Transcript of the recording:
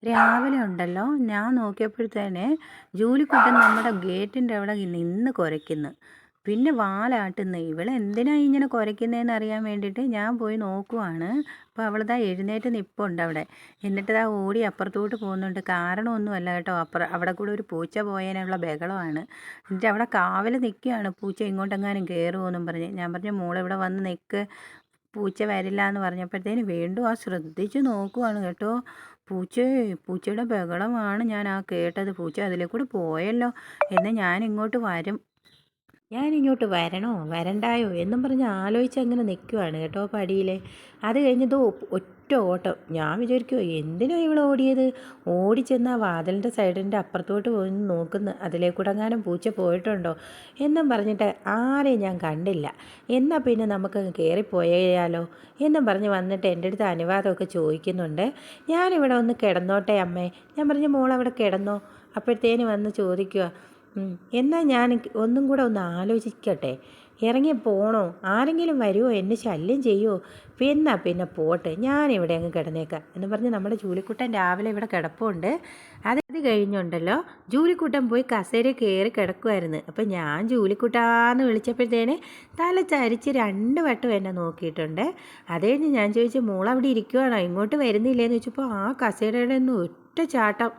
രാവിലെ ഉണ്ടല്ലോ ഞാൻ നോക്കിയപ്പോഴത്തേനെ ജൂലിക്കുട്ടൻ നമ്മുടെ ഗേറ്റിൻ്റെ അവിടെ നിന്ന് കുരയ്ക്കുന്നു. പിന്നെ വാലാട്ടുന്നു. ഇവളെന്തിനാ ഇങ്ങനെ കുരയ്ക്കുന്നതെന്ന് അറിയാൻ വേണ്ടിയിട്ട് ഞാൻ പോയി നോക്കുവാണ്. അപ്പോൾ അവളിതാ എഴുന്നേറ്റ് നിൽപ്പുണ്ട് അവിടെ. എന്നിട്ട് ഇതാ ഓടി അപ്പുറത്തോട്ട് പോകുന്നുണ്ട്. കാരണമൊന്നുമല്ല കേട്ടോ, അവിടെ കൂടെ ഒരു പൂച്ച പോയതിനുള്ള ബഹളമാണ്. എന്നിട്ട് അവിടെ കാവൽ നിൽക്കുകയാണ്, പൂച്ച ഇങ്ങോട്ടെങ്ങാനും കയറുമോയെന്നും പറഞ്ഞ്. ഞാൻ പറഞ്ഞു മോളെ ഇവിടെ വന്ന് നിൽക്ക്, പൂച്ച വരില്ല എന്ന് പറഞ്ഞപ്പോഴത്തേന് വീണ്ടും ശ്രദ്ധിച്ച് നോക്കുവാണ് കേട്ടോ. പൂച്ചയുടെ ബഹളമാണ് ഞാൻ കേട്ടത്. പൂച്ച അതിലെ കൂടെ പോയല്ലോ. എന്നാൽ ഞാനിങ്ങോട്ട് വരണോ വരണ്ടായോ എന്നും പറഞ്ഞ് ആലോചിച്ച് അങ്ങനെ നിൽക്കുവാണ് കേട്ടോ പടിയിൽ. അത് കഴിഞ്ഞത് ഒറ്റ ഓട്ടം. ഞാൻ വിചാരിക്കുമോ എന്തിനാ ഇവൾ ഓടിയത്? ഓടിച്ചെന്ന് ആ വാതിലിൻ്റെ സൈഡിൻ്റെ അപ്പുറത്തോട്ട് പോയി നോക്കുന്നു, അതിലേക്കൂടെ എങ്ങാനും പൂച്ച പോയിട്ടുണ്ടോ എന്നും പറഞ്ഞിട്ട് ആരെയും ഞാൻ കണ്ടില്ല. എന്നാൽ പിന്നെ നമുക്ക് കയറിപ്പോയാലോ എന്നും പറഞ്ഞ് വന്നിട്ട് എൻ്റെ അടുത്ത് അനുവാദമൊക്കെ ചോദിക്കുന്നുണ്ട്. ഞാനിവിടെ ഒന്ന് കിടന്നോട്ടെ അമ്മേ. ഞാൻ പറഞ്ഞു മോളവിടെ കിടന്നോ. അപ്പോഴത്തേന് വന്ന് ചോദിക്കുക, എന്നാൽ ഞാൻ ഒന്നും കൂടെ ഒന്ന് ആലോചിക്കട്ടെ, ഇറങ്ങി പോണോ, ആരെങ്കിലും വരുമോ, എന്നെ ശല്യം ചെയ്യുമോ, പിന്നെ പോട്ടെ, ഞാനിവിടെ അങ്ങ് കിടന്നേക്കാം എന്ന് പറഞ്ഞ് നമ്മുടെ ജൂലിക്കുട്ടൻ രാവിലെ ഇവിടെ കിടപ്പുണ്ട്. അത് കഴിഞ്ഞുണ്ടല്ലോ ജൂലിക്കുട്ടൻ പോയി കസേര കയറി കിടക്കുമായിരുന്നു. അപ്പം ഞാൻ ജൂലിക്കുട്ടാന്ന് വിളിച്ചപ്പോഴത്തേന് തല ചരിച്ച് 2 വട്ടം എന്നെ നോക്കിയിട്ടുണ്ട്. അത് കഴിഞ്ഞ് ഞാൻ ചോദിച്ചു മോളവിടെ ഇരിക്കുവാണോ, ഇങ്ങോട്ട് വരുന്നില്ലേന്ന് ചോദിച്ചപ്പോൾ ആ കസേരയുടെ ഒന്നും ഒറ്റ ചാട്ടം